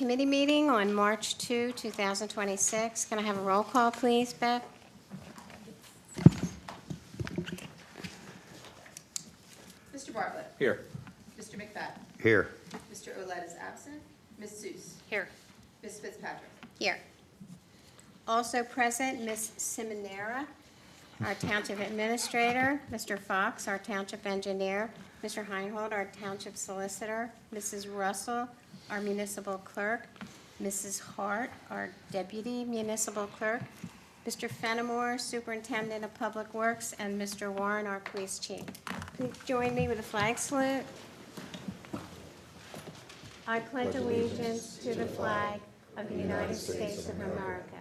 Committee meeting on March 2, 2026. Can I have a roll call, please, Bev? Mr. Bartlett. Here. Mr. McFadden. Here. Mr. Olet is absent. Ms. Seuss. Here. Ms. Fitzpatrick. Here. Also present, Ms. Simonera, our Township Administrator, Mr. Fox, our Township Engineer, Mr. Heinhold, our Township Solicitor, Mrs. Russell, our Municipal Clerk, Mrs. Hart, our Deputy Municipal Clerk, Mr. Fenimore, Superintendent of Public Works, and Mr. Warren, our Police Chief. Please join me with a flag salute. I pledge allegiance to the flag of the United States of America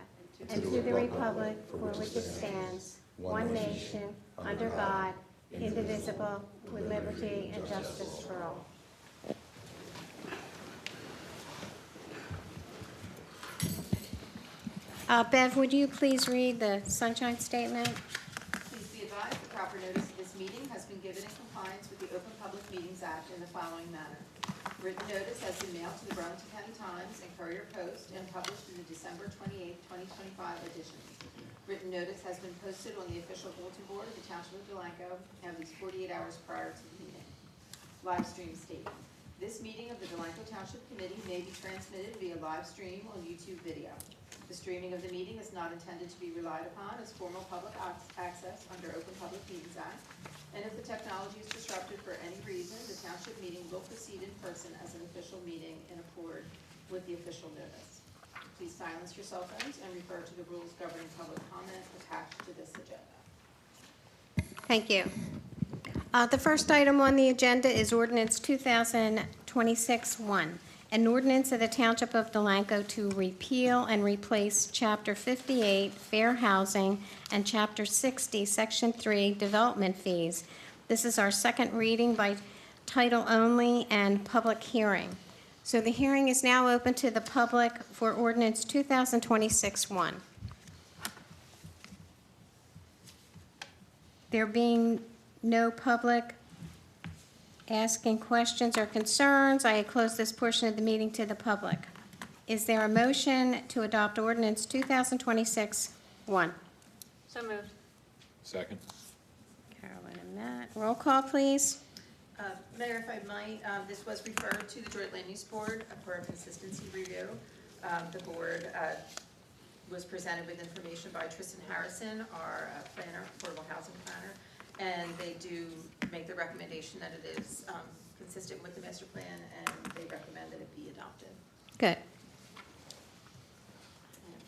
and to the republic for which it stands, one nation, under God, indivisible, with liberty and justice for all. Bev, would you please read the sunshine statement? Please be advised the proper notice of this meeting has been given in compliance with the Open Public Meetings Act in the following manner. Written notice has been mailed to the Burlington County Times and Courier Post and published in the December 28, 2025 edition. Written notice has been posted on the official bulletin board of the Township of Delanco at least 48 hours prior to the meeting. Live stream statement. This meeting of the Delanco Township Committee may be transmitted via live stream on YouTube video. The streaming of the meeting is not intended to be relied upon as formal public access under Open Public Meetings Act, and if the technology is disrupted for any reason, the township meeting will proceed in person as an official meeting in accord with the official notice. Please silence your cell phones and refer to the rules governing public comment attached to this agenda. Thank you. The first item on the agenda is ordinance 2026-1, an ordinance of the Township of Delanco to repeal and replace Chapter 58, Fair Housing, and Chapter 60, Section 3, Development Fees. This is our second reading by title only and public hearing. So the hearing is now open to the public for ordinance 2026-1. There being no public asking questions or concerns, I close this portion of the meeting to the public. Is there a motion to adopt ordinance 2026-1? So moved. Second. Carolyn and Matt, roll call, please. Mayor, if I might, this was referred to the Joint Land Use Board for a consistency review. The board was presented with information by Tristan Harrison, our planner, affordable housing planner, and they do make the recommendation that it is consistent with the master plan, and they recommend that it be adopted. Good.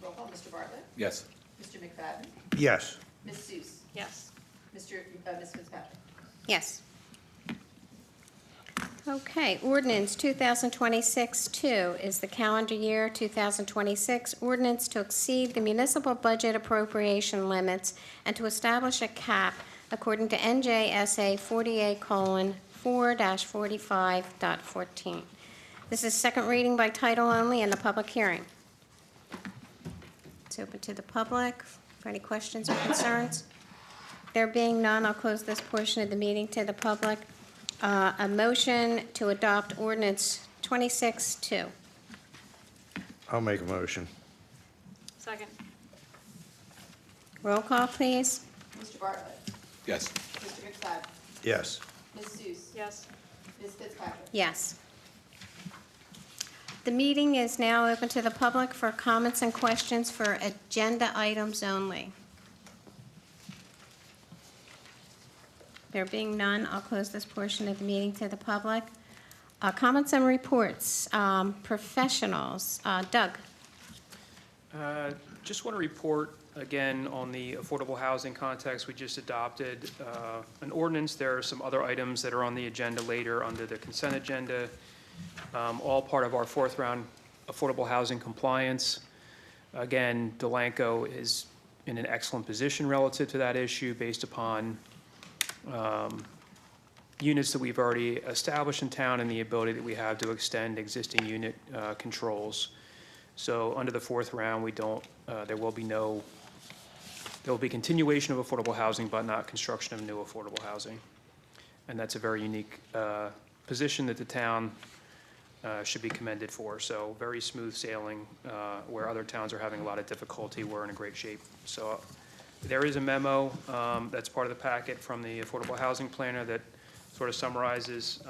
Roll call, Mr. Bartlett. Yes. Mr. McFadden. Yes. Ms. Seuss. Yes. Ms. Fitzpatrick. Yes. Okay, ordinance 2026-2 is the calendar year 2026 ordinance to exceed the municipal budget appropriation limits and to establish a cap according to NJSA 48:4-45.14. This is second reading by title only and the public hearing. It's open to the public for any questions or concerns. There being none, I'll close this portion of the meeting to the public. A motion to adopt ordinance 26-2. I'll make a motion. Second. Roll call, please. Mr. Bartlett. Yes. Mr. McFadden. Yes. Ms. Seuss. Yes. Ms. Fitzpatrick. Yes. The meeting is now open to the public for comments and questions for agenda items only. There being none, I'll close this portion of the meeting to the public. Comments and reports. Professionals. Doug. Just want to report again on the affordable housing context. We just adopted an ordinance. There are some other items that are on the agenda later under the consent agenda, all part of our fourth round affordable housing compliance. Again, Delanco is in an excellent position relative to that issue based upon units that we've already established in town and the ability that we have to extend existing unit controls. So under the fourth round, there will be continuation of affordable housing, but not construction of new affordable housing. And that's a very unique position that the town should be commended for. So very smooth sailing, where other towns are having a lot of difficulty, we're in a great shape. So there is a memo that's part of the packet from the Affordable Housing Planner that sort of summarizes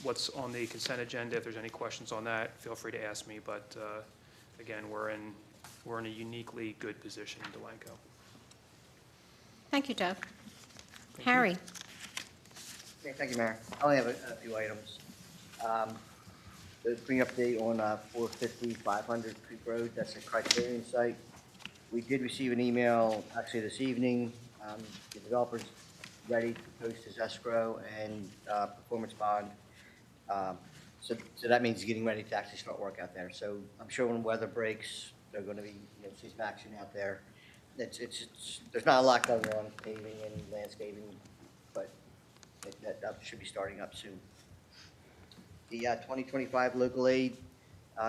what's on the consent agenda. If there's any questions on that, feel free to ask me. But again, we're in a uniquely good position in Delanco. Thank you, Doug. Harry? Okay, thank you, Mayor. I only have a few items. The bring update on 450 500 Creek Road, that's a Criterion site. We did receive an email actually this evening. The developer's ready to post his escrow and performance bond. So that means he's getting ready to actually start work out there. So I'm sure when weather breaks, they're going to be, see some action out there. There's not a lot going on, paving and landscaping, but that should be starting up soon. The 2025 local aid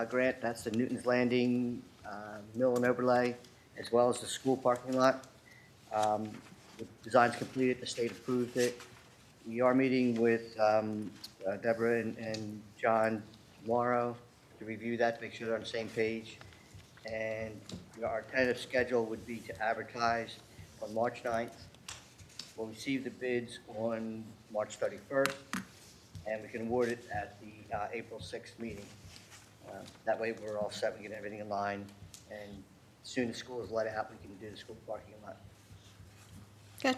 grant, that's the Newton's Landing mill and overlay, as well as the school parking lot. The design's completed, the state approved it. We are meeting with Deborah and John tomorrow to review that, to make sure they're on the same page. And our tentative schedule would be to advertise on March 9th. We'll receive the bids on March 31st, and we can award it at the April 6th meeting. That way we're all set, we get everything in line, and as soon as school is let out, we can do the school parking lot. Good.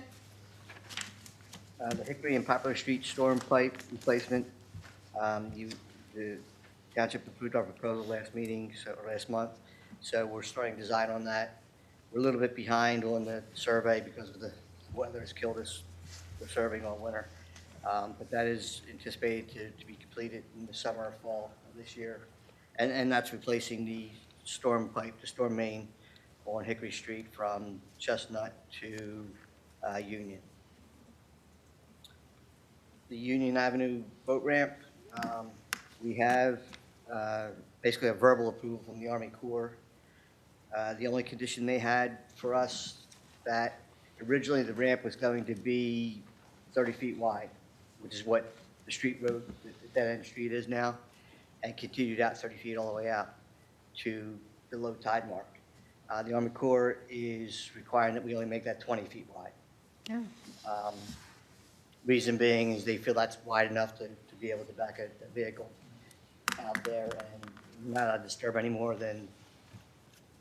The Hickory and Poplar Street storm pipe replacement, the township approved our proposal last month, so we're starting design on that. We're a little bit behind on the survey because of the weather has killed us, the surveying all winter. But that is anticipated to be completed in the summer or fall of this year. And that's replacing the storm pipe, the storm main on Hickory Street from Chestnut to Union. The Union Avenue boat ramp, we have basically a verbal approval from the Army Corps. The only condition they had for us, that originally the ramp was going to be 30 feet wide, which is what the street road, the dead-end street is now, and continued out 30 feet all the way out to the low tide mark. The Army Corps is requiring that we only make that 20 feet wide. Oh. Reason being is they feel that's wide enough to be able to back a vehicle out there and not allowed to disturb any more than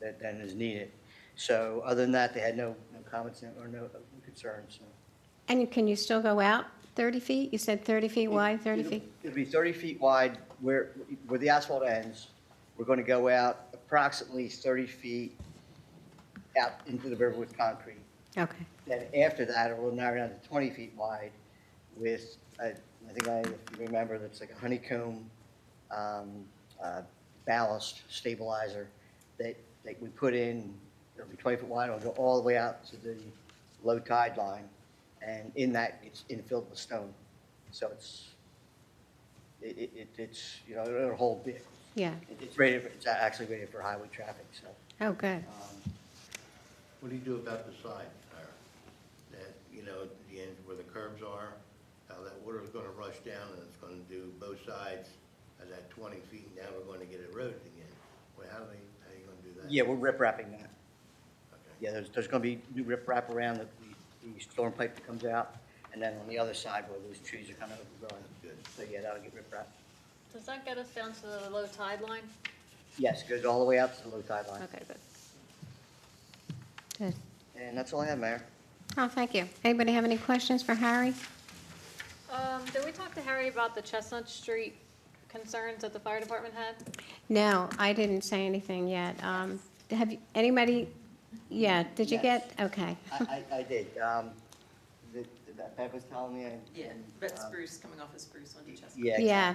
is needed. So other than that, they had no comments or no concerns. So. And can you still go out 30 feet? You said 30 feet wide, 30 feet? It'll be 30 feet wide where the asphalt ends. We're going to go out approximately 30 feet out into the river with concrete. Okay. Then after that, it will narrow down to 20 feet wide with, if you remember, that's like a honeycomb ballast stabilizer that we put in. It'll be 20 foot wide. It'll go all the way out to the low tide line. And in that, it's infilled with stone. So it's it'll hold vehicles. Yeah. It's actually rated for highway traffic, so. Oh, good. What do you do about the side, Ira? That, at the end where the curbs are, how that water's gonna rush down and it's gonna do both sides of that 20 feet, and now we're gonna get eroded again. Well, how are you gonna do that? Yeah, we're rip-wrapping that. Okay. Yeah, there's going to be new rip-wrap around the storm pipe that comes out, and then on the other side where those trees are kind of overgrown. Good. So yeah, that'll get rip-wrapped. Does that get us down to the low tide line? Yes, it goes all the way out to the low tide line. Okay, good. Good. And that's all I have, Mayor. Oh, thank you. Anybody have any questions for Harry? Did we talk to Harry about the Chestnut Street concerns that the fire department had? No, I didn't say anything yet. Have you, anybody, yeah, did you Yes. get, okay. I did. That Bev was telling me. Yeah, but Spruce, coming off of Spruce on Chestnut. Yeah. Yeah.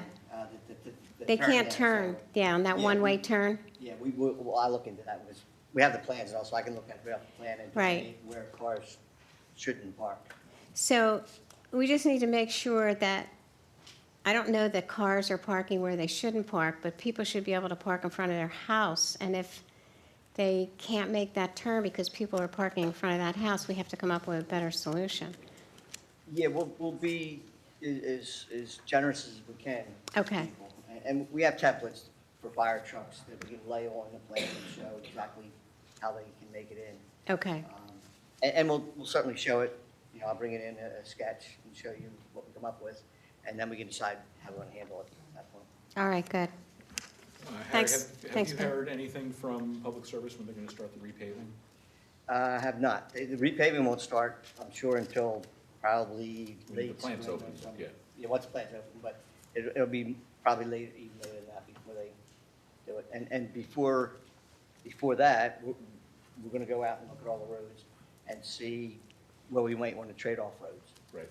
Exactly. The They turn can't there, so- turn, yeah, on that Yeah, one-way we- turn? Yeah, I'll look into that. We have the plans and also I can look at the plan and Right. see where cars shouldn't park. So we just need to make sure that, I don't know that cars are parking where they shouldn't park, but people should be able to park in front of their house. And if they can't make that turn because people are parking in front of that house, we have to come up with a better solution. Yeah, we'll be as generous as we can. to Okay. people. And we have templates for fire trucks that we can lay on the plan and show exactly how they can make it in. Okay, And we'll certainly show it, you know, I'll bring it in a sketch and show you what we come up with, and then we can decide how we want to handle it at that point. all right, good. Harry, Thanks. have Thanks, you Ben. heard anything from Public Service when they're gonna start the repaving? I have not. The repaving won't start, I'm sure, until probably When late. the plant's spring or open, something. yeah. Yeah, once the plant's open, but it'll be probably late, even later than that before they do it. And before that, we're gonna go out and look at all the roads and see where we might want to trade off roads. Right.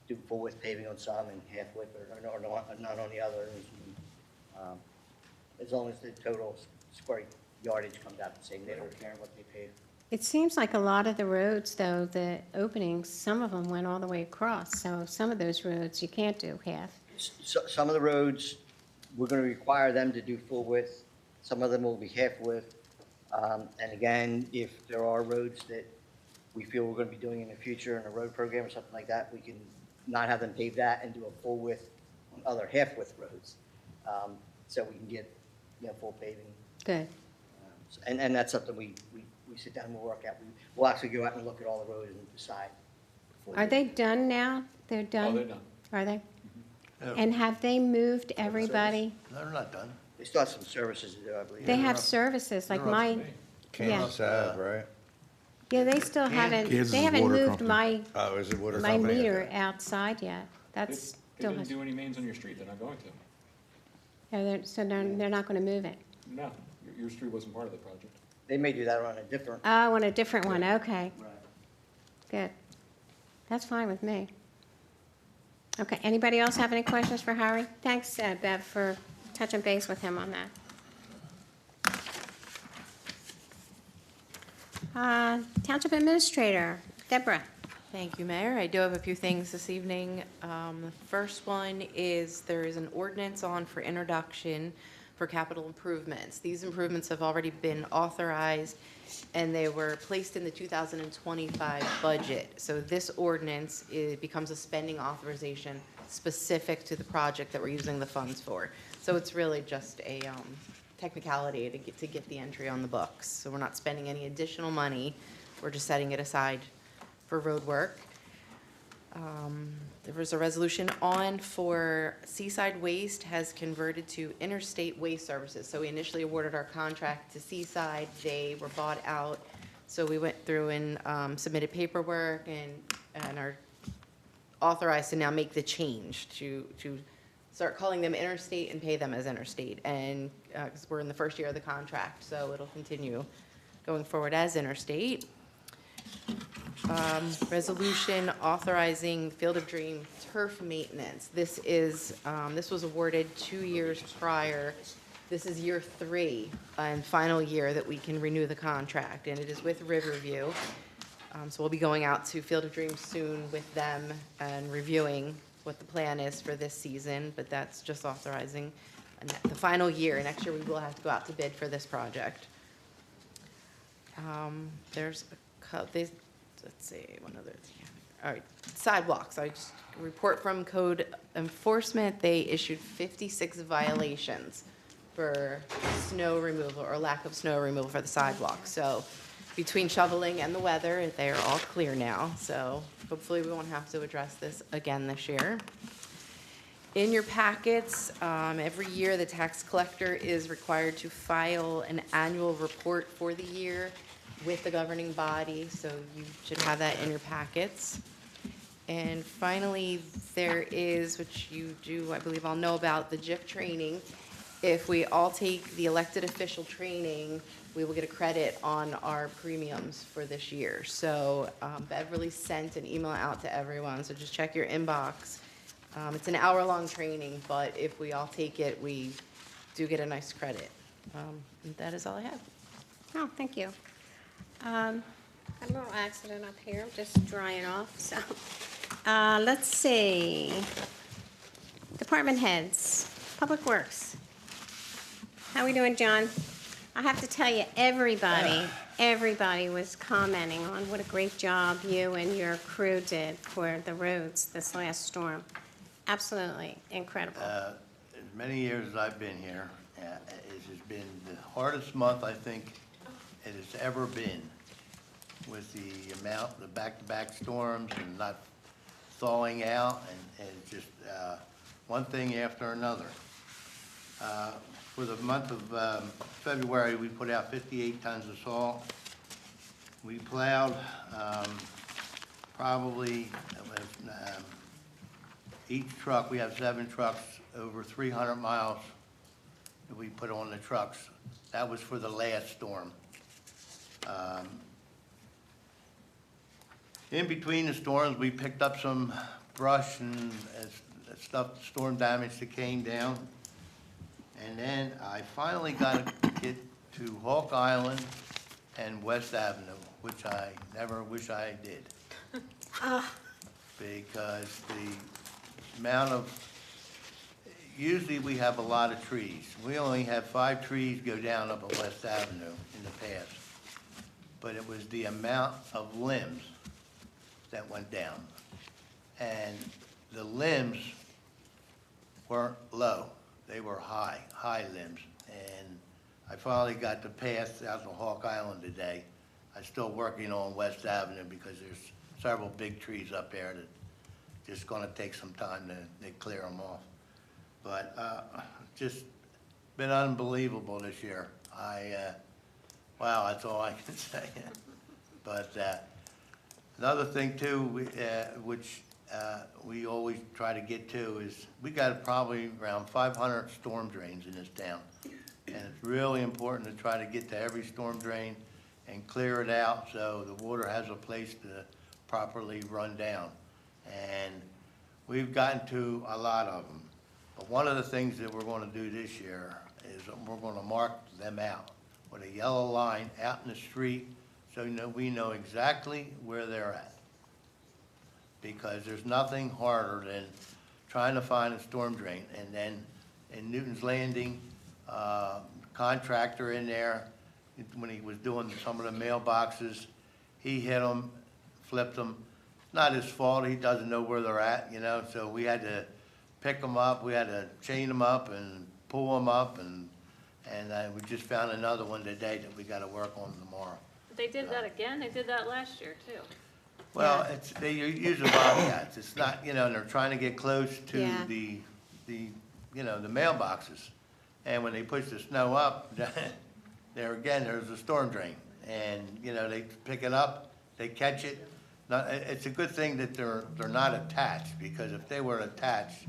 Do full width paving on some and half width or not on the others. As long as the total square yardage comes out the same, they don't care what they pave. It seems like a lot of the roads, though, the openings, some of them went all the way across, so some of those roads you can't do half. Some of the roads, we're gonna require them to do full width, some of them will be half width. And again, if there are roads that we feel we're gonna be doing in the future in a road program or something like that, we can not have them pave that and do a full width on other half width roads. So we can get, you know, full paving. Good. And that's something we sit down and we'll work out. We'll actually go out and look at all the roads and decide. Are they done now? They're done? Oh, they're done. Are they? Yeah. And have they moved everybody? No, they're not done. They still have some services to do, I believe. They have services, like they're up my, to me. Kansas Ave, right? yeah, they still haven't, Kansas they is haven't water moved company. my, Oh, is it water my company? meter Okay. outside yet. They That's they still, didn't has- do any mains on your street, they're not going to. so they're not gonna move it. No, your street wasn't part of the project. They may do that on a different. Oh, on a different one, okay, Right. good. That's fine with me. Okay, anybody else have any questions for Harry? Thanks, Bev, for touching base with him on that. Township Administrator, Deborah. Thank you, Mayor. I do have a few things this evening. The first one is there is an ordinance on for introduction for capital improvements. These improvements have already been authorized, and they were placed in the 2025 budget. So this ordinance, it becomes a spending authorization specific to the project that we're using the funds for. So it's really just a technicality to get the entry on the books. So we're not spending any additional money. We're just setting it aside for road work. There was a resolution on for Seaside Waste has converted to Interstate Waste Services. So we initially awarded our contract to Seaside. They were bought out. So we went through and submitted paperwork and are authorized to now make the change to start calling them Interstate and pay them as Interstate. And because we're in the first year of the contract, so it'll continue going forward as Interstate. Resolution authorizing Field of Dream turf maintenance. This was awarded 2 years prior. This is year 3 and final year that we can renew the contract, and it is with Riverview. So we'll be going out to Field of Dreams soon with them and reviewing what the plan is for this season, but that's just authorizing the final year. Next year, we will have to go out to bid for this project. Let's see, one other thing. All right, sidewalks. I just report from code enforcement, they issued 56 violations for snow removal or lack of snow removal for the sidewalks. So between shoveling and the weather, they are all clear now. So hopefully we won't have to address this again this year. In your packets, every year the tax collector is required to file an annual report for the year with the governing body, so you should have that in your packets. And finally, there is, which you do, I believe all know about, the JIF training. If we all take the elected official training, we will get a credit on our premiums for this year. So Beverly sent an email out to everyone, so just check your inbox. It's an hour-long training, but if we all take it, we do get a nice credit. And that is all I have. Oh, thank you. Got a little accident up here, I'm just drying off, so. Let's see. Department heads, Public Works. How we doing, John? I have to tell you, everybody was commenting on what a great job you and your crew did for the roads this last storm. Absolutely incredible. many years as I've been here, it has been the hardest month I think it has ever been, with the amount, the back-to-back storms and not thawing out, and just one thing after another. For the month of February, we put out 58 tons of salt. We plowed probably, each truck, we have 7 trucks, over 300 miles that we put on the trucks. That was for the last storm. In between the storms, we picked up some brush and stuff, storm damage that came down. And then I finally got to get to Hawk Island and West Avenue, which I never wish I did. Because the amount of, usually we have a lot of trees. We only have 5 trees go down up at West Avenue in the past. But it was the amount of limbs that went down. And the limbs weren't low. They were high limbs. And I finally got the path out to Hawk Island today. I'm still working on West Avenue because there's several big trees up there that just gonna take some time to clear them off. But just been unbelievable this year. Wow, that's all I can say. But another thing too, which we always try to get to, is we got probably around 500 storm drains in this town. And it's really important to try to get to every storm drain and clear it out so the water has a place to properly run down. And we've gotten to a lot of them. But one of the things that we're going to do this year is we're going to mark them out with a yellow line out in the street so we know exactly where they're at. Because there's nothing harder than trying to find a storm drain. And then in Newton's Landing, contractor in there, when he was doing some of the mailboxes, he hit them, flipped them. Not his fault, he doesn't know where they're at, so we had to pick them up, we had to chain them up and pull them up, and we just found another one today that we gotta work on tomorrow. They did that again? They did that last year, too. Well, they use the bobcats, it's not, and they're trying to get close to Yeah. the mailboxes. And when they push the snow up, there's a storm drain. And, they pick it up, they catch it. Now, it's a good thing that they're not attached, because if they were attached,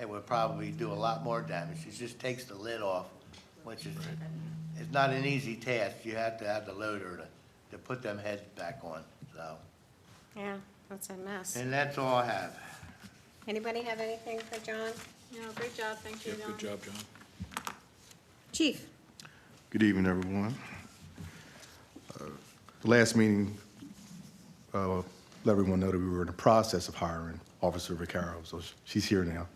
it would probably do a lot more damage. It just takes the lid off, which is, it's not an easy task. You have to have the loader to put them heads back on, so. Yeah, that's a mess. And that's all I have. Anybody have anything for John? No, great job, thank you, Yeah, John. good job, John. Chief? Good evening, everyone. The last meeting, let everyone know that we were in the process of hiring Officer Vaccaro, so she's here now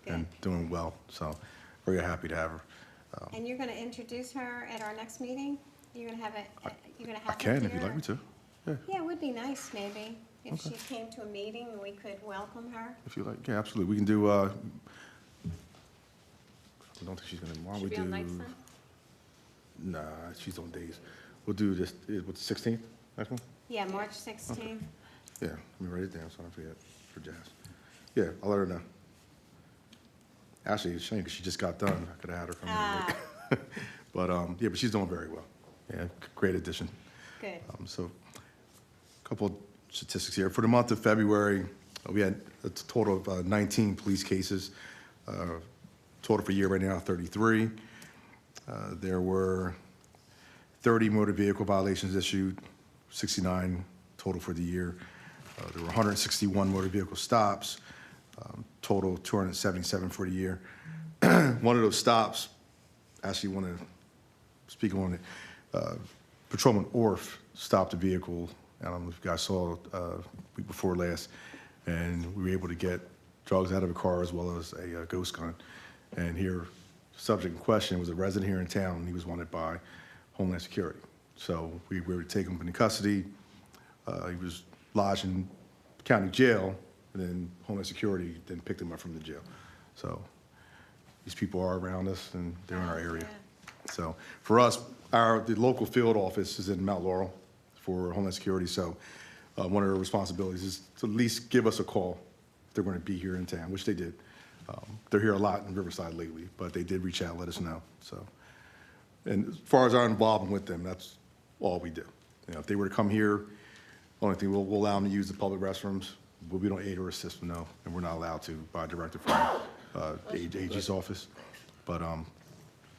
and doing well, so very happy to have her. And you're going to introduce her at our next meeting? You're going to have it, you're going to I have her can if you'd here? like me to, Yeah, it would be nice, maybe, if she came to a meeting and we could welcome her. if you like. Yeah, absolutely. We can do, I don't think she's gonna, why don't we Should do? be on nights then? Nah, she's on days. We'll do this, what's the 16th, next one? Yeah, March 16th. Yeah, let me write it down so I don't forget for Jazz. Yeah, I'll let her know. Actually, it's a shame because she just got done. I could have had her come in. But, yeah, but she's doing very well. Yeah, great addition. Good. So, a couple of statistics here. For the month of February, we had a total of 19 police cases. Total for year right now, 33. There were 30 motor vehicle violations issued, 69 total for the year. There were 161 motor vehicle stops, total 277 for the year. One of those stops, actually want to speak on it. Patrolman Orff stopped a vehicle, I don't know if you guys saw week before last, and we were able to get drugs out of a car as well as a ghost gun. And here, subject in question was a resident here in town, and he was wanted by Homeland Security. So we were able to take him into custody. He was lodged in county jail, and then Homeland Security then picked him up from the jail. So these people are around us and they're in our area. So for us, the local field office is in Mount Laurel for Homeland Security, so one of their responsibilities is to at least give us a call if they're going to be here in town, which they did. They're here a lot in Riverside lately, but they did reach out, let us know, so. And as far as our involvement with them, that's all we do. You know, if they were to come here, only thing, we'll allow them to use the public restrooms, but we don't aid or assist them, no, and we're not allowed to by directive from the AG's office. But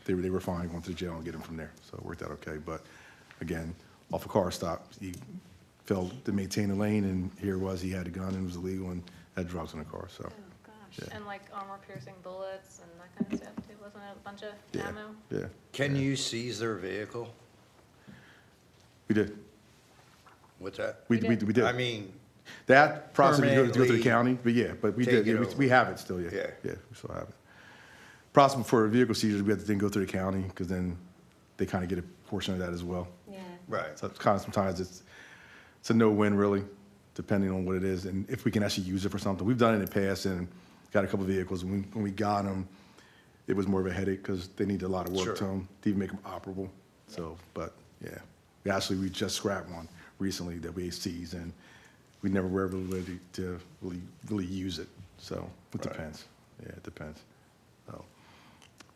they were fine going to the jail and get him from there, so it worked out okay. But again, off a car stop, he failed to maintain the lane, and here was, he had a gun and was illegal and had drugs in the car, so. Oh, gosh. Yeah. And like armor-piercing bullets and that kind of stuff too, wasn't it? A bunch of Yeah, ammo? yeah, Can you seize their vehicle? we did. What's that? We did. I mean, That process, we go to the Permanently county, but yeah, but we take did, it yeah, over. we have it still, yeah. Yeah. Yeah, we still have it. Process for vehicle seizures, we have to then go through the county, because then they kind of get a portion of that as well. Yeah. right. So it's kind of, sometimes it's a no-win really, depending on what it is, and if we can actually use it for something. We've done it in the past and got a couple of vehicles, when we got them, it was more of a headache, because they need a lot of work Sure. to them, to even make them operable. So, but, yeah. We just scrapped one recently that we seized, and we never were able to really use it, so it Right. depends. Yeah, it depends. So,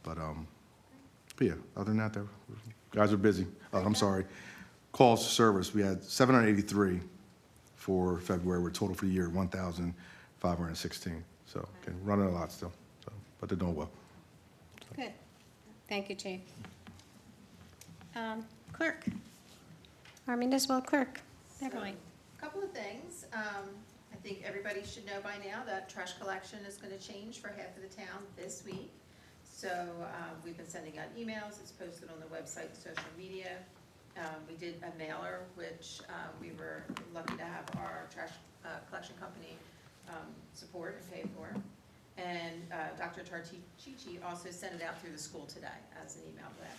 but yeah, other than that, guys are busy. I'm sorry. Calls to service, we had 783 for February, we're total for the year 1,516. So, okay, running a lot still, so, but they're doing well. Good. Thank you, Chief. Clerk, our municipal clerk, Beverly. Couple of things. I think everybody should know by now that trash collection is going to change for half of the town this week. So we've been sending out emails. It's posted on the website and social media. We did a mailer, which we were lucky to have our trash collection company support and pay for. And Dr. Tartici also sent it out through the school today as an email blast.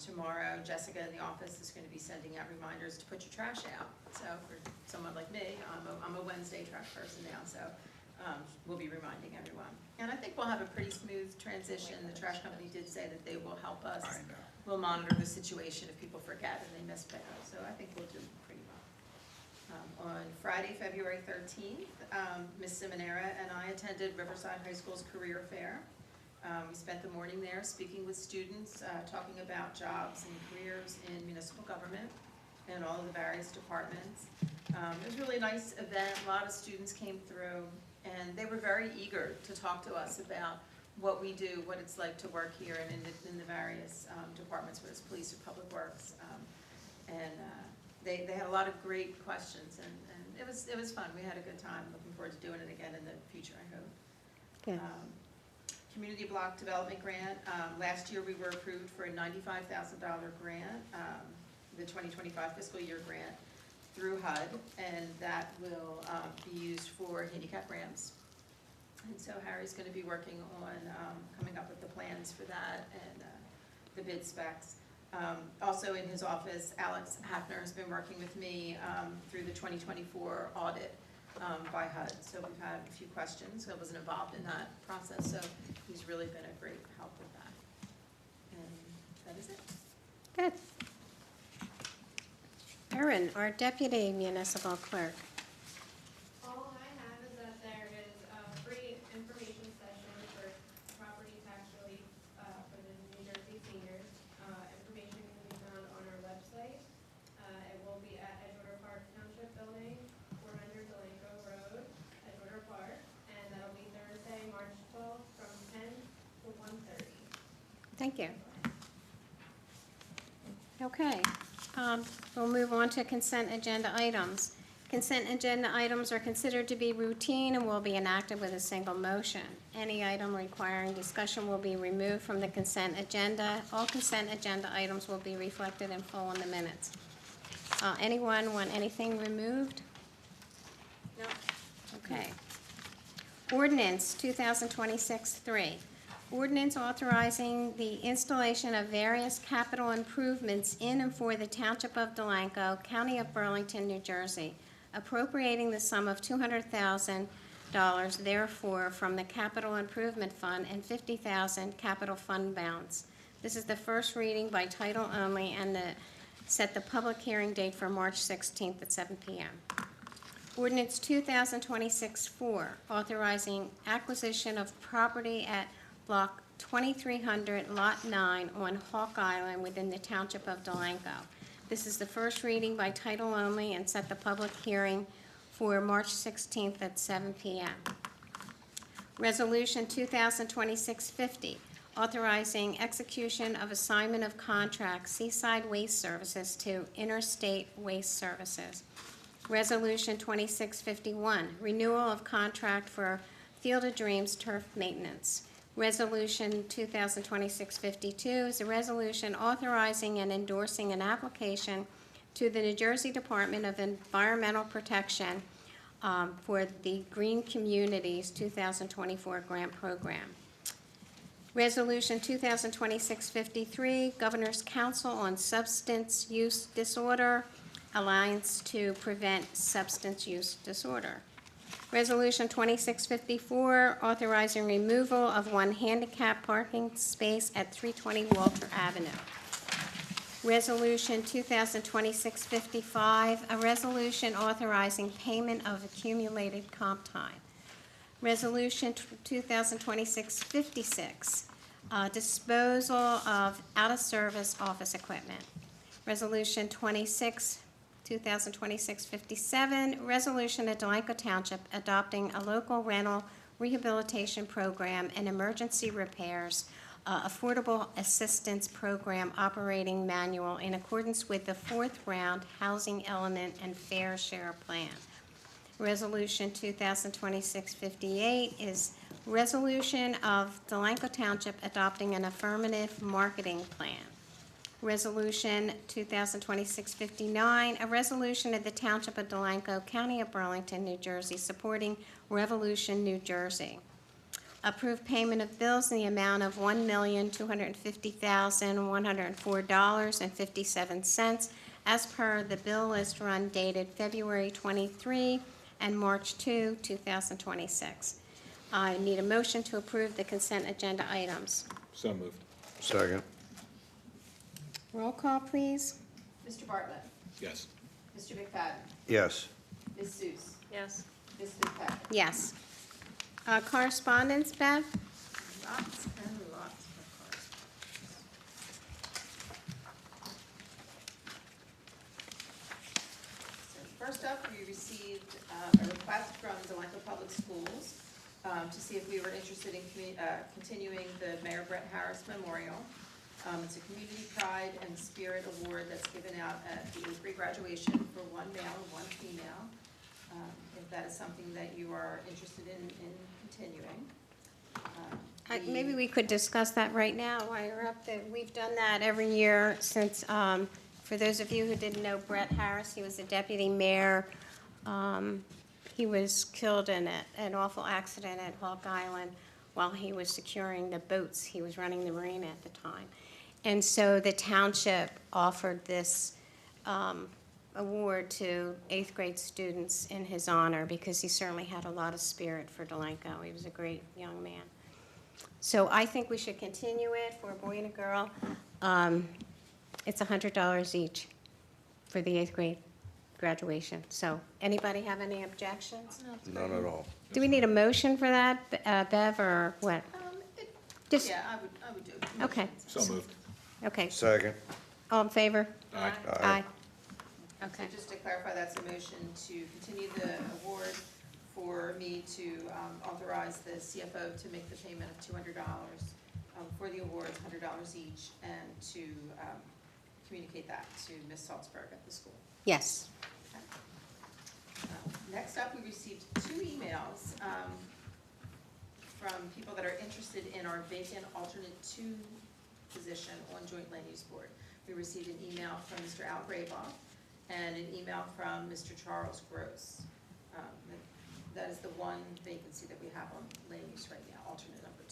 Tomorrow, Jessica in the office is going to be sending out reminders to put your trash out. So for someone like me, I'm a Wednesday trash person now, so we'll be reminding everyone. And I think we'll have a pretty smooth transition. The trash company did say that they will help us. We'll monitor the situation if people forget and they miss pickup. So I think we'll do pretty well. On Friday, February 13th, Ms. Simonera and I attended Riverside High School's career fair. We spent the morning there speaking with students, talking about jobs and careers in municipal government and all of the various departments. It was a really nice event. A lot of students came through, and they were very eager to talk to us about what we do, what it's like to work here and in the various departments, whether it's police or public works. They had a lot of great questions, and it was fun. We had a good time. Looking forward to doing it again in the future, I hope. Good. Community Block Development Grant. Last year, we were approved for a $95,000 grant, the 2025 fiscal year grant through HUD, and that will be used for handicap ramps. And so Harry's going to be working on coming up with the plans for that and the bid specs. Also in his office, Alex Hafner has been working with me through the 2024 audit by HUD. So we've had a few questions. I wasn't involved in that process, so he's really been a great help with that. And that is it. Good. Erin, our deputy municipal clerk. All I have is that there is a free information session for property tax relief for the New Jersey seniors. Information can be found on our website. It will be at Edgewater Park Township Building, 400 Delanco Road, Edgewater Park, and that'll be Thursday, March 12th, from 10 to 1:30. Thank you. Okay, we'll move on to consent agenda items. Consent agenda items are considered to be routine and will be enacted with a single motion. Any item requiring discussion will be removed from the consent agenda. All consent agenda items will be reflected in full in the minutes. Anyone want anything removed? No. Okay. Ordinance 2026-3. Ordinance authorizing the installation of various capital improvements in and for the Township of Delanco, County of Burlington, New Jersey, appropriating the sum of $200,000 therefore from the Capital Improvement Fund and $50,000 capital fund balance. This is the first reading by title only and set the public hearing date for March 16th at 7 p.m. Ordinance 2026-4, authorizing acquisition of property at Block 2300, Lot 9 on Hawk Island within the Township of Delanco. This is the first reading by title only and set the public hearing for March 16th at 7 p.m. Resolution 2026-50, authorizing execution of assignment of contract Seaside Waste Services to Interstate Waste Services. Resolution 2651, renewal of contract for Field of Dreams turf maintenance. Resolution 2026-52 is a resolution authorizing and endorsing an application to the New Jersey Department of Environmental Protection for the Green Communities 2024 grant program. Resolution 2026-53, Governor's Council on Substance Use Disorder, Alliance to Prevent Substance Use Disorder. Resolution 2654, authorizing removal of one handicap parking space at 320 Walter Avenue. Resolution 2026-55, a resolution authorizing payment of accumulated comp time. Resolution 2026-56, disposal of out-of-service office equipment. Resolution 2026-57, resolution at Delanco Township adopting a local rental rehabilitation program and emergency repairs affordable assistance program operating manual in accordance with the 4th round housing element and fair share plan. Resolution 2026-58 is resolution of Delanco Township adopting an affirmative marketing plan. Resolution 2026-59, a resolution of the Township of Delanco, County of Burlington, New Jersey, supporting Revolution New Jersey. Approved payment of bills in the amount of $1,250,104.57 as per the bill list run dated February 23 and March 2, 2026. I need a motion to approve the consent agenda items. So moved. Second. Roll call, please. Mr. Bartlett. Yes. Mr. McFadden. Yes. Ms. Seuss. Yes. Ms. Fitzpatrick. Yes. Correspondence, Bev? Lots and lots of correspondence. So first up, we received a request from Delanco Public Schools to see if we were interested in continuing the Mayor Brett Harris Memorial. It's a Community Pride and Spirit Award that's given out at the 8th grade graduation for one male and one female. If that is something that you are interested in continuing. Maybe we could discuss that right now while you're up there. We've done that every year since, for those of you who didn't know Brett Harris, he was the deputy mayor. He was killed in an awful accident at Hawk Island while he was securing the boats. He was running the marina at the time. And so the township offered this award to 8th grade students in his honor because he certainly had a lot of spirit for Delanco. He was a great young man. So I think we should continue it for a boy and a girl. It's $100 each for the 8th grade graduation. So anybody have any objections? None at all. Do we need a motion for that, Bev, or what? Just- Yeah, I would do it. Okay, So moved. okay. Second. All in favor? Aye. Aye. So Okay. just to clarify, that's a motion to continue the award for me to authorize the CFO to make the payment of $200 for the awards, $100 each, and to communicate that to Ms. Salzberg at the school. Yes. Okay. Next up, we received 2 emails from people that are interested in our vacant alternate 2 position on Joint Land Use Board. We received an email from Mr. Al Graboff and an email from Mr. Charles Gross. That is the one vacancy that we have on land use right now, alternate number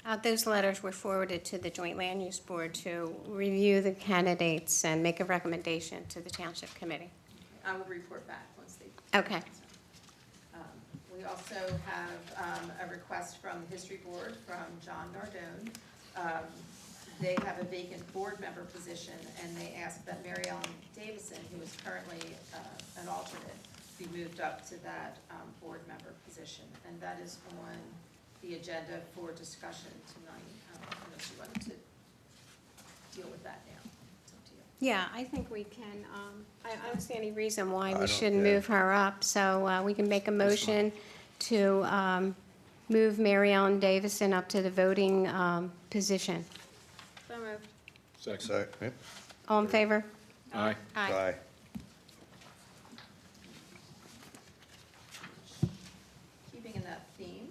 2. Those letters were forwarded to the Joint Land Use Board to review the candidates and make a recommendation to the Township Committee. I will report back once they. Okay. We also have a request from the History Board from John Nardone. They have a vacant board member position, and they ask that Mary Ellen Davison, who is currently an alternate, be moved up to that board member position. And that is on the agenda for discussion tonight, unless you wanted to deal with that now. It's up to you. Yeah, I think we can, I don't see any reason why I we don't- shouldn't yeah. move her up. So we can make a motion to move Mary Ellen Davison up to the voting position. So moved. Second. Second. All in favor? Aye. Aye. Keeping in that theme,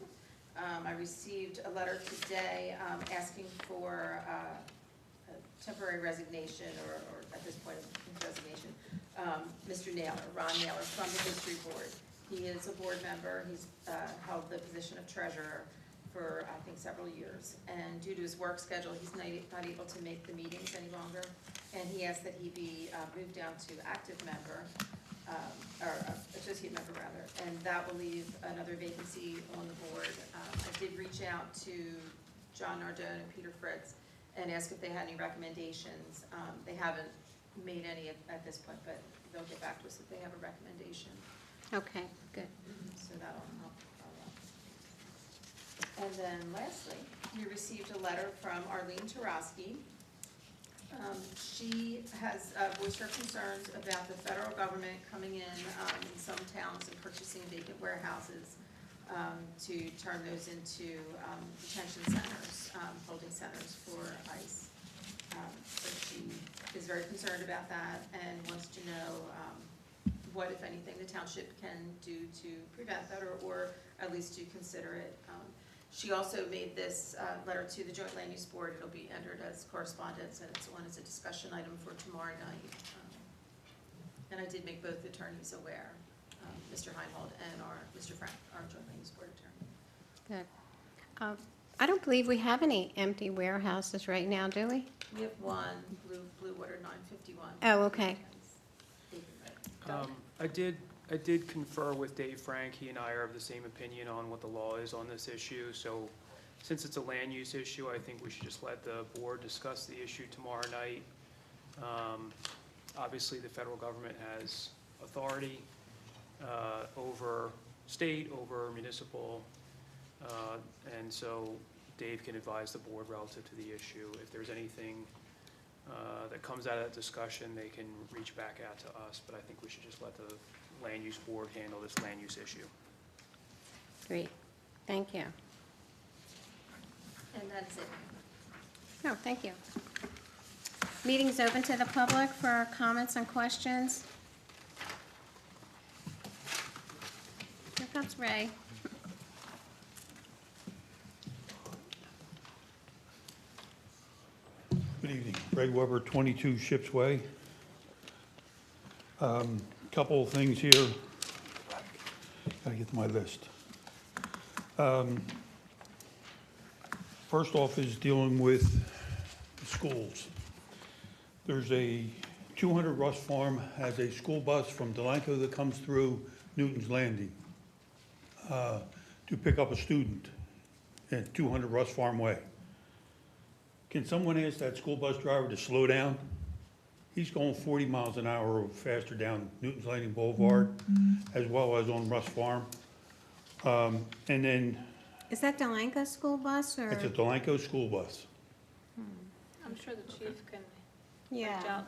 I received a letter today asking for a temporary resignation, or at this point, of resignation. Mr. Naylor, Ron Naylor, from the History Board. He is a board member. He's held the position of treasurer for, I think, several years. And due to his work schedule, he's not able to make the meetings any longer. And he asked that he be moved down to active member, or associate member rather, and that will leave another vacancy on the board. I did reach out to John Nardone and Peter Fritz and ask if they had any recommendations. They haven't made any at this point, but they'll get back to us if they have a recommendation. Okay, good. So that'll help. And then lastly, we received a letter from Arlene Tarosky. She has voiced her concerns about the federal government coming in some towns and purchasing vacant warehouses to turn those into detention centers, holding centers for ICE. So she is very concerned about that and wants to know what, if anything, the township can do to prevent that, or at least to consider it. She also made this letter to the Joint Land Use Board. It'll be entered as correspondence, and it's on as a discussion item for tomorrow night. And I did make both attorneys aware, Mr. Heinhold and Mr. Frank, our Joint Land Use Board attorney. Good. I don't believe we have any empty warehouses right now, do we? We have one, Blue Water 951. Oh, okay. I did confer with Dave Frank. He and I are of the same opinion on what the law is on this issue. So since it's a land use issue, I think we should just let the board discuss the issue tomorrow night. Obviously, the federal government has authority over state, over municipal, and so Dave can advise the board relative to the issue. If there's anything that comes out of that discussion, they can reach back out to us, but I think we should just let the land use board handle this land use issue. Great. Thank you. And that's it. No, thank you. Meeting's open to the public for comments and questions. Here comes Ray. Good evening. Ray Weber, 22 Ships Way. Couple of things here. Gotta get to my list. First off is dealing with the schools. There's a 200 Russ Farm has a school bus from Delanco that comes through Newton's Landing to pick up a student at 200 Russ Farm Way. Can someone ask that school bus driver to slow down? He's going 40 miles an hour or faster down Newton's Landing Boulevard, as well as on Russ Farm. And then Is that Delanco school bus or? it's a Delanco school bus. I'm sure the chief can reach Yeah. out.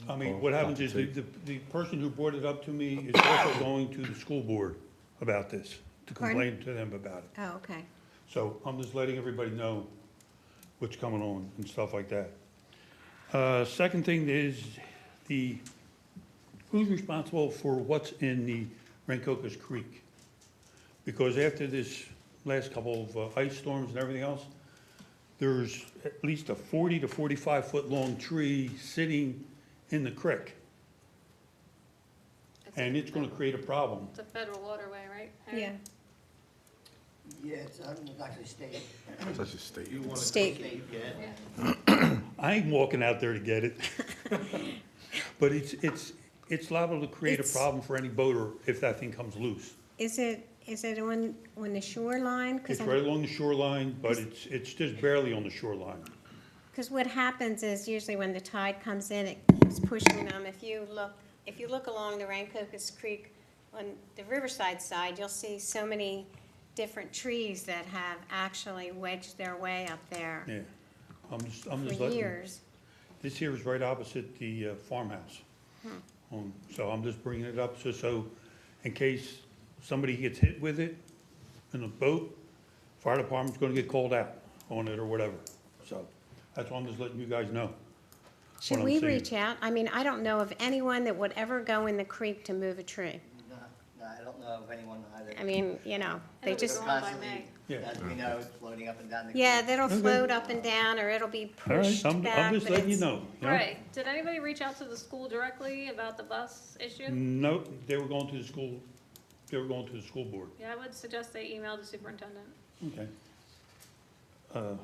I mean, what happens is the person who brought it up to me is also going to the school board about this, to Pardon? complain to them about it. Oh, okay. So I'm just letting everybody know what's coming on and stuff like that. Second thing is who's responsible for what's in the Rancocas Creek? Because after this last couple of ice storms and everything else, there's at least a 40 to 45 foot long tree sitting in the creek. And it's gonna create a problem. It's a federal waterway, right? Harry? Yeah. Yeah, it's actually state. It's actually state. You want to State. state yet? Yeah. I ain't walking out there to get it. But it's liable to create a It's- problem for any boater if that thing comes loose. Is it Is it on the shoreline? It's right along the shoreline, but it's just barely on the shoreline. Because what happens is usually when the tide comes in, it keeps pushing them. If you look along the Rancocas Creek on the Riverside side, you'll see so many different trees that have actually wedged their way up there Yeah. I'm just for letting. years. This here is right opposite the farmhouse. So I'm just bringing it up so in case somebody gets hit with it in a boat, fire department's gonna get called out on it or whatever. So that's why I'm just letting you guys know. Should I'm we saying. reach out? I mean, I don't know of anyone that would ever go in the creek to move a tree. No, I don't know of anyone either. I mean, you know, they It'll be just, gone by Constantly, May. Yeah. as we know, it's floating up and down the. yeah, creek. that'll Okay. float up and down, or it'll be All right, pushed back. I'm just but letting you it's- know. you know? Right, did anybody reach out to the school directly about the bus issue? No, they were going to the school board. Yeah, I would suggest they email the superintendent. Okay.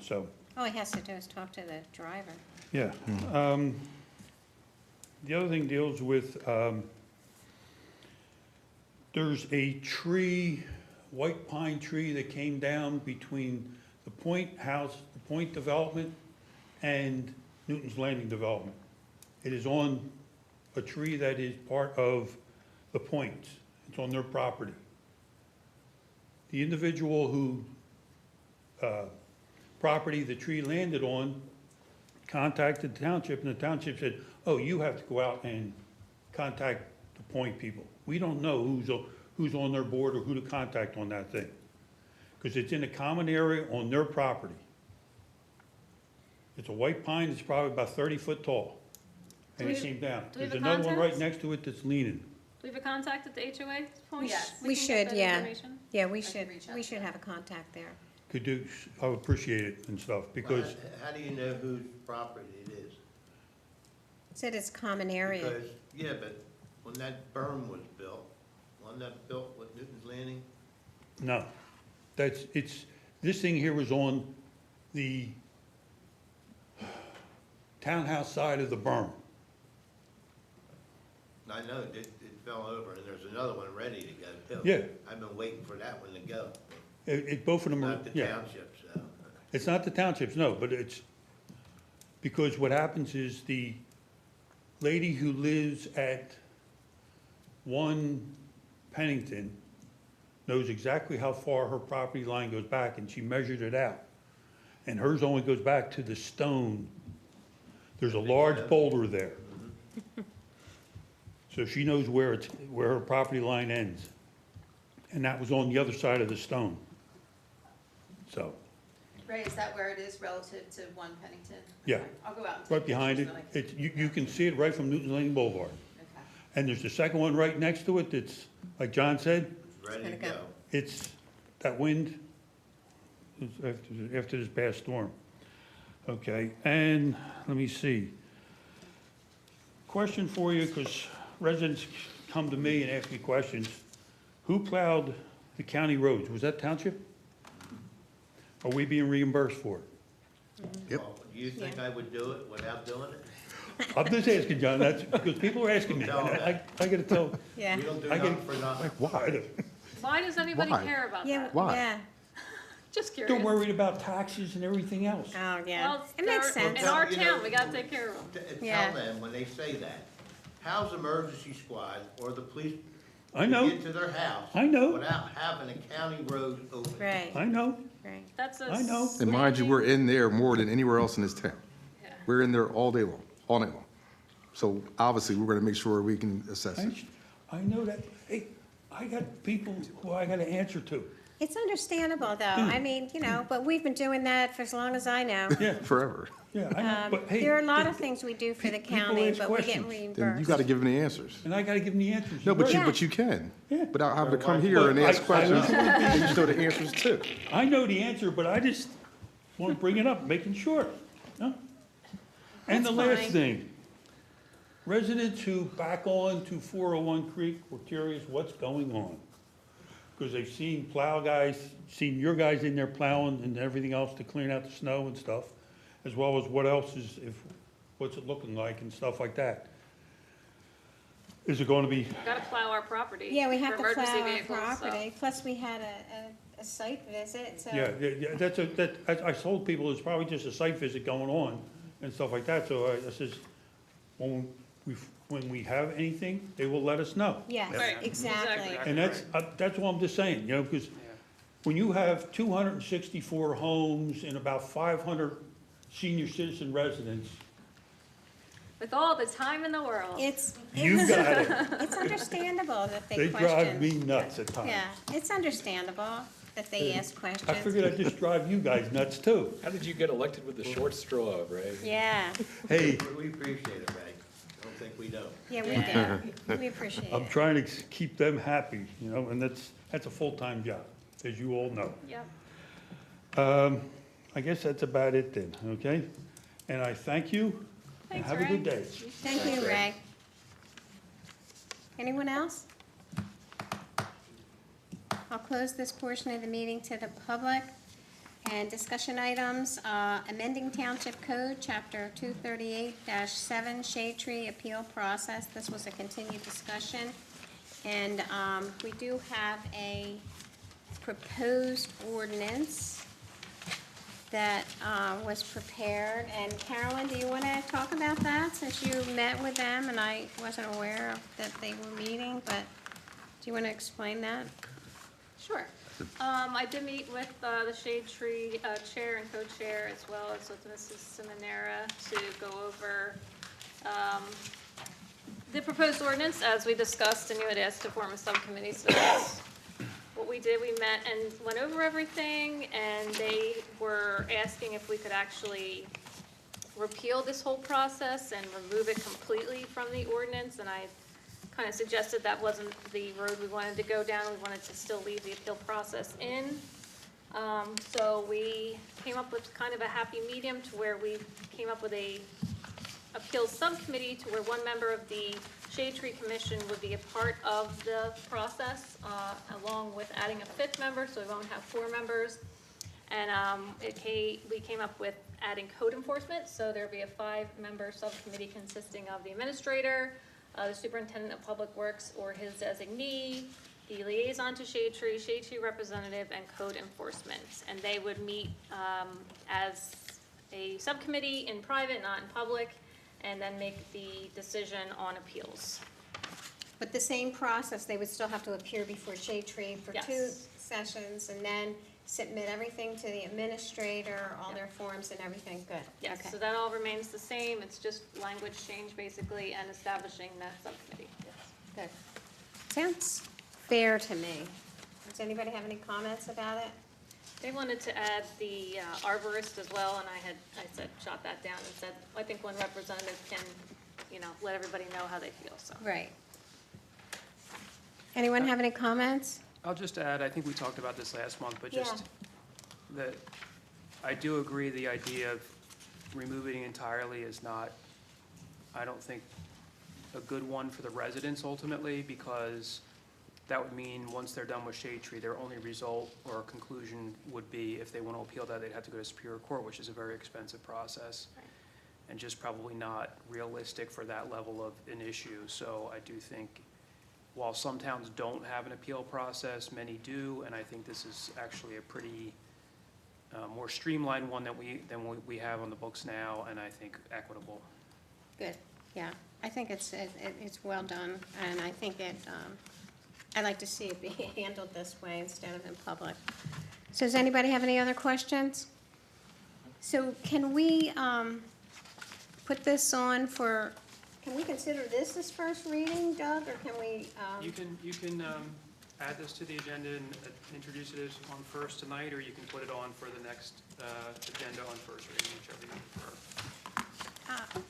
So, All he has to do is talk to the driver. yeah. The other thing deals with, there's a tree, white pine tree that came down between the Point House, the Point Development and Newton's Landing Development. It is on a tree that is part of the Point. It's on their property. The individual who, property the tree landed on contacted the township, and the township said, oh, you have to go out and contact the Point people. We don't know who's on their board or who to contact on that thing, because it's in a common area on their property. It's a white pine, it's probably about 30 foot tall, and Do it we- came down. do we have There's a another one right contact? next to it that's leaning. Do we have a contact at the HOA point? Yes. We can get should, that yeah. information. Yeah, we can should, reach out we to should them. have a contact there. Could do, I would appreciate it and stuff, because, How do you know whose property it is? Said it's common area. Because, yeah, but when that berm was built, wasn't that built with Newton's Landing? no. This thing here was on the townhouse side of the berm. I know, it fell over, and there's another one ready to go too. Yeah. I've been waiting for that one to go, Both of them are, not the yeah. township, so. It's not the townships, no, but it's, because what happens is the lady who lives at 1 Pennington knows exactly how far her property line goes back, and she measured it out. And hers only goes back to the stone. There's a large boulder there. So she knows where her property line ends. And that was on the other side of the stone. So, Ray, is that where it is relative to 1 Pennington? yeah. I'll go out and take Right behind it, pictures you can see it right from Newton's Landing Boulevard. Okay. And there's the second one right next to it that's, like John said, Ready to gonna go. go. it's that wind it's after this past storm. Okay, and let me see. Question for you, because residents come to me and ask me questions. Who plowed the county roads? Was that township? Are we being reimbursed for it? Yep. Well, do you think I would do it without doing it? I'm just asking, John, that's because people are asking me. Tell them and I gotta tell, Yeah. We don't do I get- nothing for nothing. Why? Why does anybody Why? care about Yeah, that? Why? yeah. Just curious. they're worried about taxes and everything else. Oh, yeah. Well, It makes they're- sense. In our You know, town, we gotta take care of them. Yeah. Tell them, when they say that, how's emergency squad or the police I know, get to their house I know. without having a county road open? Right, I know. right. That's a. I know. And mind you, we're in there more than anywhere else in this town. Yeah. We're in there all day long, all night long. So obviously, we're gonna make sure we can assess it. I know that. Hey, I got people who I gotta answer to. It's understandable, though. I mean, you know, but we've been doing that for as long as I know. Yeah, Forever. yeah, I know, but hey. There are a lot of things we do for the people county, ask but we get questions. Then you reimbursed. gotta give them the answers. And I gotta give them the answers. No, but Yeah. you can. Yeah. Without having to come But here and ask I- questions, and you know the answers too. I know the answer, but I just wanna bring it up, making sure. No? And the That's last fine. thing, residents who back on to 401 Creek were curious what's going on. Because they've seen plow guys, seen your guys in there plowing and everything else to clean out the snow and stuff, as well as what else is, what's it looking like and stuff like that. Is it going to be, Gotta plow our property. Yeah, we have for to plow emergency our vehicles, so- property, plus we had a site visit, so. yeah, I told people it's probably just a site visit going on and stuff like that, so I says, when we have anything, they will let us know. Yes, Right, exactly. exactly. And that's what I'm just saying, you know, because Yeah. when you have 264 homes and about 500 senior citizen residents, With all the time in the world. It's, you got it. it's understandable that They they question. drive me nuts at times. Yeah, it's understandable that they ask I questions. figured I'd just drive you guys nuts too. How did you get elected with the short straw, Ray? Yeah, Hey, We appreciate it, Ray. Don't think we don't. yeah, we do. We appreciate I'm it. trying to keep them happy, you know, and that's a full-time job, as you all know. Yep. I guess that's about it then, okay? And I thank you, and Thanks, have a Ray. good day. Thank you, Ray. Anyone else? I'll close this portion of the meeting to the public. And discussion items, amending Township Code, Chapter 238-7, Shade Tree Appeal Process. This was a continued discussion. And we do have a proposed ordinance that was prepared. And Carolyn, do you want to talk about that, since you met with them and I wasn't aware that they were meeting, but do you want to explain that? Sure. I did meet with the Shade Tree Chair and Co-Chair, as well as with Mrs. Simonera, to go over the proposed ordinance, as we discussed, and you had asked to form a subcommittee. So that's what we did. We met and went over everything, and they were asking if we could actually repeal this whole process and remove it completely from the ordinance, and I kind of suggested that wasn't the road we wanted to go down. We wanted to still leave the appeal process in. So we came up with kind of a happy medium to where we came up with a appeals subcommittee to where one member of the Shade Tree Commission would be a part of the process, along with adding a fifth member, so we won't have 4 members. And we came up with adding code enforcement, so there'll be a 5-member subcommittee consisting of the administrator, the superintendent of public works or his designee, the liaison to Shade Tree representative, and code enforcement. And they would meet as a subcommittee in private, not in public, and then make the decision on appeals. But the same process, they would still have to appear before Shade Tree for 2 Yes. sessions and then submit everything to the administrator, all their forms and everything. Good. Yes, Okay. so that all remains the same. It's just language change, basically, and establishing that subcommittee. Yes. Good. Sounds fair to me. Does anybody have any comments about it? They wanted to add the arborist as well, and I said, shot that down and said, I think one representative can, let everybody know how they feel, so. Right. Anyone have any comments? I'll just add, I think we talked about this last month, but Yeah. just that I do agree the idea of removing it entirely is not, I don't think, a good one for the residents ultimately, because that would mean once they're done with Shade Tree, their only result or conclusion would be, if they want to appeal that, they'd have to go to Superior Court, which is a very expensive process. Right. And just probably not realistic for that level of an issue. So I do think, while some towns don't have an appeal process, many do, and I think this is actually a pretty more streamlined one than we have on the books now, and I think equitable. Good, yeah. I think it's well done, and I think I'd like to see it be handled this way instead of in public. So does anybody have any other questions? So can we put this on for, can we consider this as first reading, Doug, or can we? You can add this to the agenda and introduce it as on first tonight, or you can put it on for the next agenda on first reading, whichever you prefer.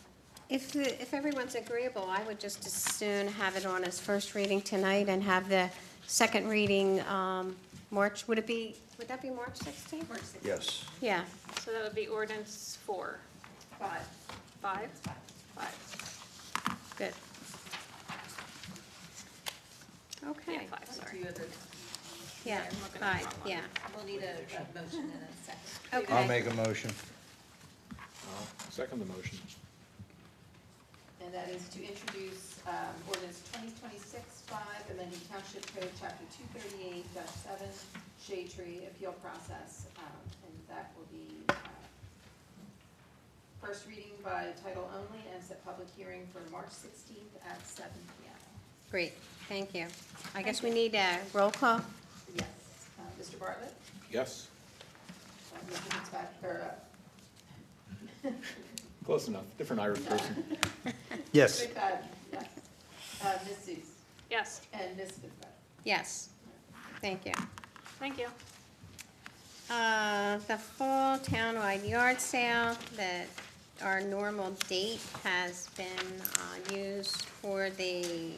If everyone's agreeable, I would just as soon have it on as first reading tonight and have the second reading March, would that be March 16th? March 16th. Yes. Yeah, So that would be ordinance 4. 5. 5? 5. Good. Okay. Yeah, 5, sorry. Yeah, I'm looking at the 5, wrong one. yeah. We'll need a motion and a second. Okay. I'll make a motion. Second the motion. And and that is to introduce ordinance 2026-5, amending Township Code, Chapter 238-7, Shade Tree Appeal Process, and that will be first reading by title only and set public hearing for March 16th at 7 p.m. Great, thank you. I guess we need a roll call? Yes. Mr. Bartlett? Yes, Mr. Fitzpatrick, close enough. Different Irish person. Yes. McFadden, yes. Ms. Seuss, Yes, and Ms. Fitzpatrick. Yes, thank you. thank you. The fall townwide yard sale, our normal date has been used for the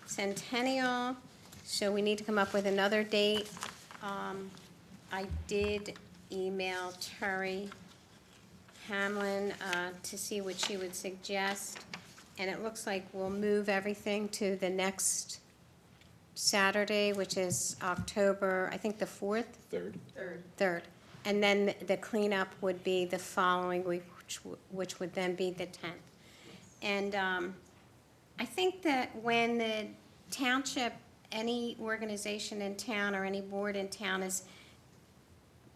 centennial, so we need to come up with another date. I did email Terry Hamlin to see what she would suggest, and it looks like we'll move everything to the next Saturday, which is October, I think the 4th? Third. 3rd. And then the cleanup would be the following week, which would then be the 10th. And I think that when the township, any organization in town or any board in town is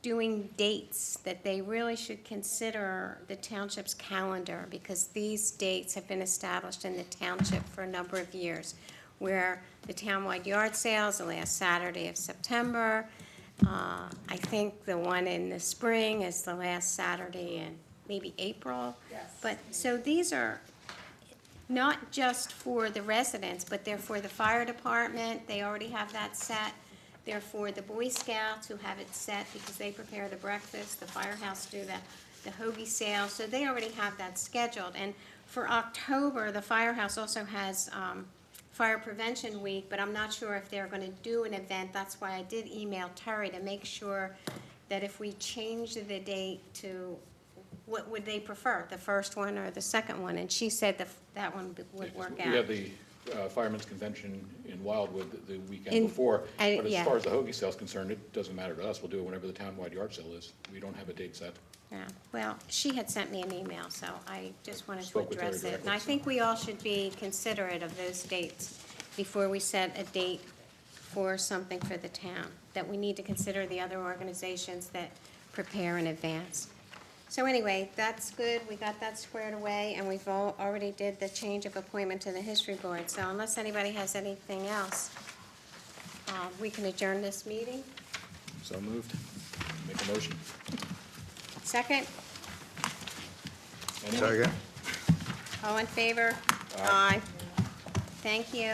doing dates, that they really should consider the township's calendar, because these dates have been established in the township for a number of years, where the townwide yard sale is the last Saturday of September. I think the one in the spring is the last Saturday in maybe April. Yes. But, so these are not just for the residents, but they're for the fire department, they already have that set. They're for the Boy Scouts who have it set because they prepare the breakfast, the firehouse do the hoagie sale, so they already have that scheduled. And for October, the firehouse also has Fire Prevention Week, but I'm not sure if they're gonna do an event. That's why I did email Terry to make sure that if we change the date to, what would they prefer, the first one or the second one? And she said that one would work out. We have the Firemen's Convention in Wildwood the weekend In- before. But as yeah. far as the hoagie sale's concerned, it doesn't matter to us. We'll do it whenever the townwide yard sale is. We don't have a date set. Yeah, well, she had sent me an email, so I just wanted to Spoke with Terry address it. directly, And I so. think we all should be considerate of those dates before we set a date for something for the town, that we need to consider the other organizations that prepare in advance. So anyway, that's good, we got that squared away, and we've already did the change of appointment to the history board. So unless anybody has anything else, we can adjourn this meeting. So moved. Make a motion. Second? Any- Second. All in favor? Aye. Thank you.